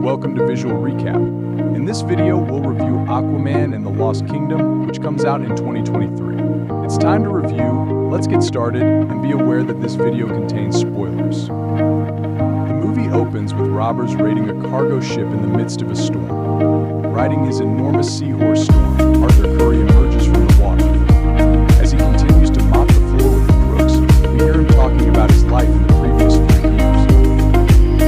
welcome to Visual Recap. In this video, we'll review Aquaman and the Lost Kingdom, which comes out in 2023. It's time to review, let's get started, and be aware that this video contains spoilers. The movie opens with robbers raiding a cargo ship in the midst of a storm. Riding his enormous seahorse Storm, Arthur Curry emerges from the water. As he continues to mop the floor with the crooks, we hear him talking about his life in the previous few years.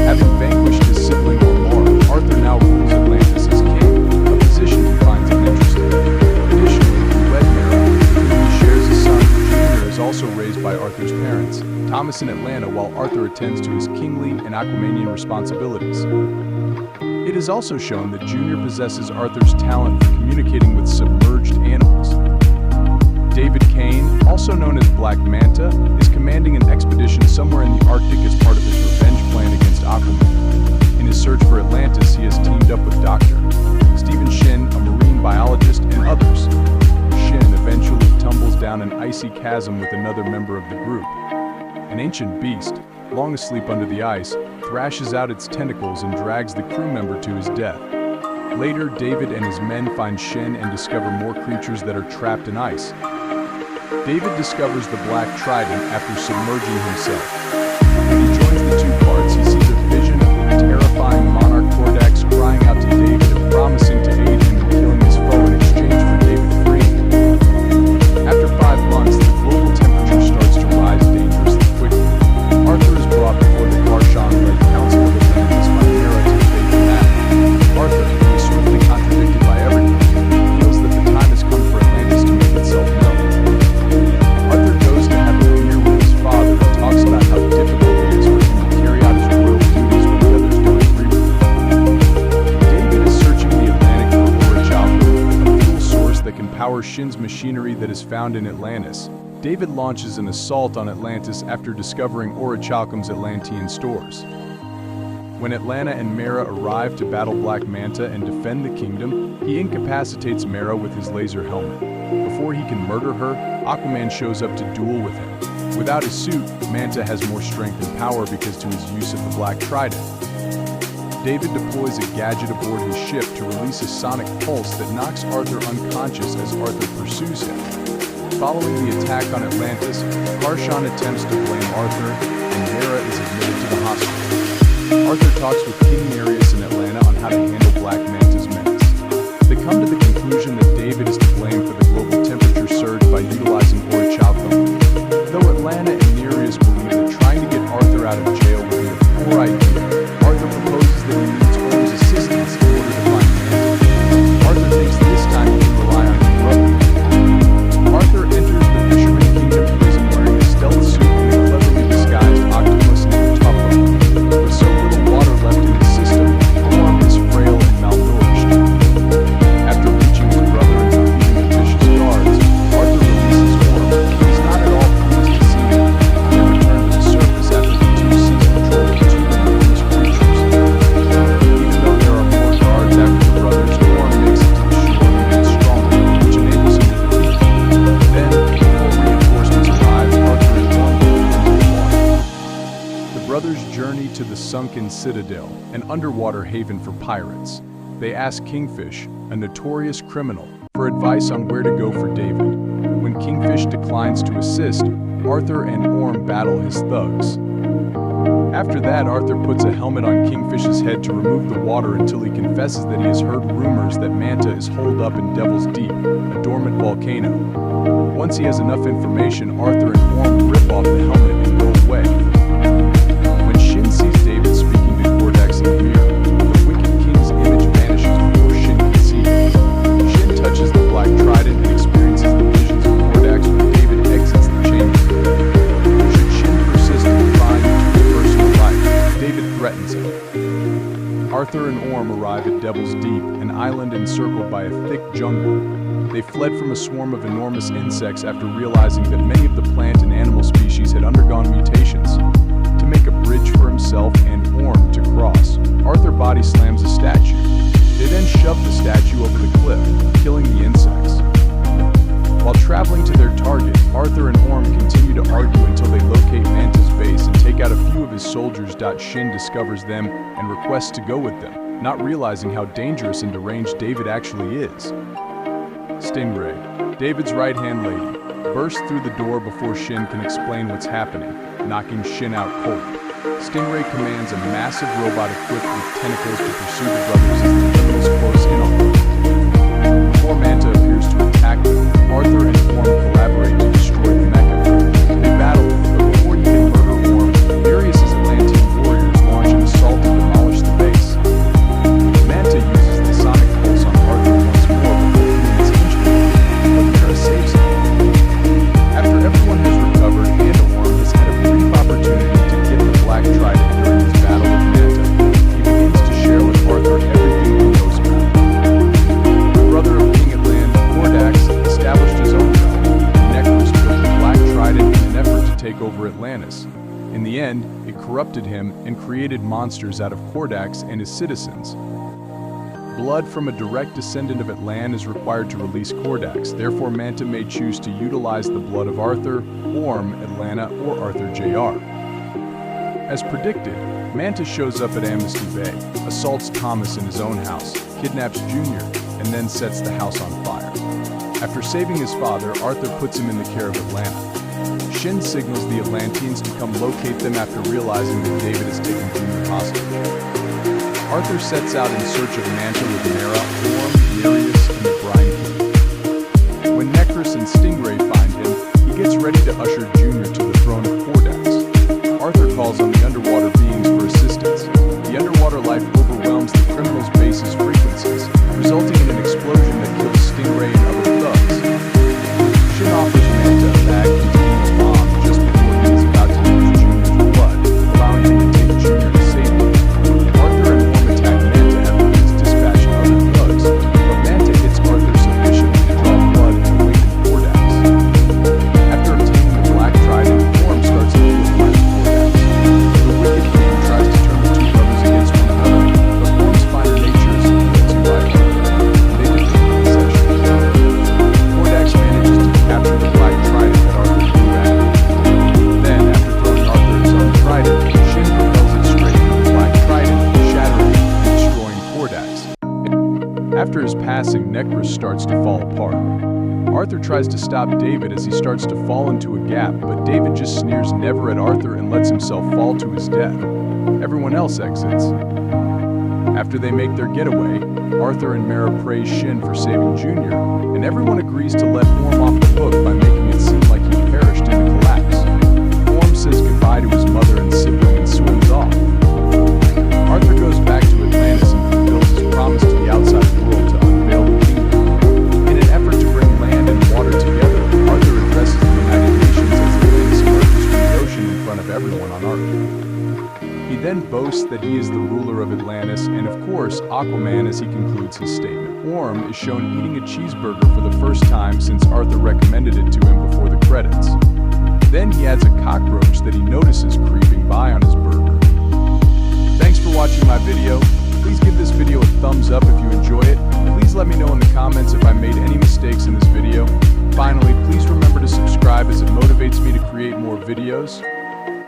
Having vanquished his sibling Ormora, Arthur now rules Atlantis as king, a position he finds uninteresting. Additionally, he wed Mera, with whom he shares a son. Junior is also raised by Arthur's parents, Thomas and Atlanta, while Arthur attends to his kingly and Aquamanian responsibilities. It is also shown that Junior possesses Arthur's talent for communicating with submerged animals. David Kane, also known as Black Manta, is commanding an expedition somewhere in the Arctic as part of his revenge plan against Aquaman. In his search for Atlantis, he has teamed up with Dr. Stephen Shin, a marine biologist, and others. Shin eventually tumbles down an icy chasm with another member of the group. An ancient beast, long asleep under the ice, thrashes out its tentacles and drags the crew member to his death. Later, David and his men find Shin and discover more creatures that are trapped in ice. David discovers the Black Trident after submerging himself. When he joins the two parts, he sees a vision of the terrifying monarch Kordax crying out to David and promising to aid him in killing his foe in exchange for David freeing him. After 5 months, the global temperature starts to rise dangerously quickly. Arthur is brought before the Karshan-led Council of Atlantis by Mera to debate the matter. Arthur, who is swiftly contradicted by everyone, feels that the time has come for Atlantis to make itself known. Arthur goes to have a beer with his father and talks about how difficult it is for him to carry out his royal duties when the others don't agree with him. David is searching the Atlantic for orichalcum, a fuel source that can power Shin's machinery that is found in Atlantis. David launches an assault on Atlantis after discovering orichalcum's Atlantean stores. When Atlanta and Mera arrive to battle Black Manta and defend the kingdom, he incapacitates Mera with his laser helmet. Before he can murder her, Aquaman shows up to duel with him. Without his suit, Manta has more strength and power because to his use of the Black Trident. David deploys a gadget aboard his ship to release a sonic pulse that knocks Arthur unconscious as Arthur pursues him. Following the attack on Atlantis, Karshan attempts to blame Arthur, and Mera is admitted to the hospital. Arthur talks with King Nereus in Atlanta on how to handle Black Manta's menace. They come to the conclusion that David is to blame for the global temperature surge by utilizing orichalcum. Though Atlanta and Nereus believe that trying to get Arthur out of jail would be a poor idea, Arthur proposes that he needs Orm's assistance in order to find Manta. Arthur thinks this time he can rely on his brother. Arthur enters the Fisherman Kingdom prison wearing a stealth suit and a cleverly disguised octopus named Tuppo. With so little water left in his system, Orm is frail and malnourished. After reaching his brother and defeating the vicious guards, Arthur releases Orm. He's not at all pleased to see him. They return to the surface after the two seize control of two enormous creatures. Even though there are more guards after the brothers, Orm makes it to the shore and gets stronger, which enables him to defeat them. Then, before reinforcements arrive, Arthur and Orm go into the water. The brothers journey to the sunken Citadel, an underwater haven for pirates. They ask Kingfish, a notorious criminal, for advice on where to go for David. When Kingfish declines to assist, Arthur and Orm battle his thugs. After that, Arthur puts a helmet on Kingfish's head to remove the water until he confesses that he has heard rumors that Manta is holed up in Devil's Deep, a dormant volcano. Once he has enough information, Arthur and Orm rip off the helmet and go away. When Shin sees David speaking to Kordax in the mirror, the wicked king's image vanishes before Shin can see it. Shin touches the Black Trident and experiences the visions of Kordax when David exits the chamber. Should Shin persist in defying his personal life, David threatens him. Arthur and Orm arrive at Devil's Deep, an island encircled by a thick jungle. They fled from a swarm of enormous insects after realizing that many of the plant and animal species had undergone mutations. To make a bridge for himself and Orm to cross, Arthur body slams a statue. They then shove the statue over the cliff, killing the insects. While traveling to their target, Arthur and Orm continue to argue until they locate Manta's base and take out a few of his soldiers. Shin discovers them and requests to go with them. not realizing how dangerous and deranged David actually is. Stingray, David's right-hand lady, bursts through the door before Shin can explain what's happening, knocking Shin out cold. Stingray commands a massive robot equipped with tentacles to pursue the brothers as the criminals close in on them. Before Manta appears to attack them, Arthur and Orm collaborate to destroy the mecha. They battle, but before he can murder Orm, Furious's Atlantean warriors launch an assault to demolish the base. Manta uses the sonic pulse on Arthur once more before doing its injury, but Mara saves him. After everyone has recovered and Orm has had a brief opportunity to get the Black Trident during his battle with Manta, he begins to share with Arthur everything he knows about it. The brother of King Atlan, Kordax, established his own realm, and Necrus built the Black Trident in an effort to take over Atlantis. In the end, it corrupted him and created monsters out of Kordax and his citizens. Blood from a direct descendant of Atlan is required to release Kordax, therefore Manta may choose to utilize the blood of Arthur, Orm, Atlanta, or Arthur Jr. As predicted, Manta shows up at Amnesty Bay, assaults Thomas in his own house, kidnaps Junior, and then sets the house on fire. After saving his father, Arthur puts him in the care of Atlanta. Shin signals the Atlanteans to come locate them after realizing that David has taken Junior hostage. Arthur sets out in search of Manta with Mara, Orm, Nereus, and the Brine King. When Necrus and Stingray find him, he gets ready to usher Junior to the throne of Kordax. Arthur calls on the underwater beings for assistance. The underwater life overwhelms the criminal's base's frequencies, resulting in an explosion that kills Stingray and other thugs. Shin offers Manta a bag containing a bomb just before he is about to use Junior's blood, allowing him to take Junior to safety. Arthur and Orm attack Manta after he has dispatched other thugs, but Manta hits Arthur sufficiently to draw blood and awaken Kordax. After obtaining the Black Trident, Orm starts to feel like Kordax. The Wicked King tries to turn the two brothers against one another, but Orm's finer nature is appealed to by Arthur, and they defeat the session. Kordax manages to capture the Black Trident that Arthur threw at him. Then, after throwing Arthur his own trident, Shin propels it straight into the Black Trident, shattering it and destroying Kordax. After his passing, Necrus starts to fall apart. Arthur tries to stop David as he starts to fall into a gap, but David just sneers never at Arthur and lets himself fall to his death. Everyone else exits. After they make their getaway, Arthur and Mara praise Shin for saving Junior, and everyone agrees to let Orm off the hook by making it seem like he perished in the collapse. Orm says goodbye to his mother and sibling and swims off. Arthur goes back to Atlantis and fulfills his promise to the outside world to unveil the kingdom. In an effort to bring land and water together, Arthur addresses the United Nations as Atlantis emerges from the ocean in front of everyone on Earth. He then boasts that he is the ruler of Atlantis, and of course, Aquaman as he concludes his statement. Orm is shown eating a cheeseburger for the first time since Arthur recommended it to him before the credits. Then he adds a cockroach that he notices creeping by on his burger. Thanks for watching my video. Please give this video a thumbs up if you enjoy it. Please let me know in the comments if I made any mistakes in this video. Finally, please remember to subscribe as it motivates me to create more videos.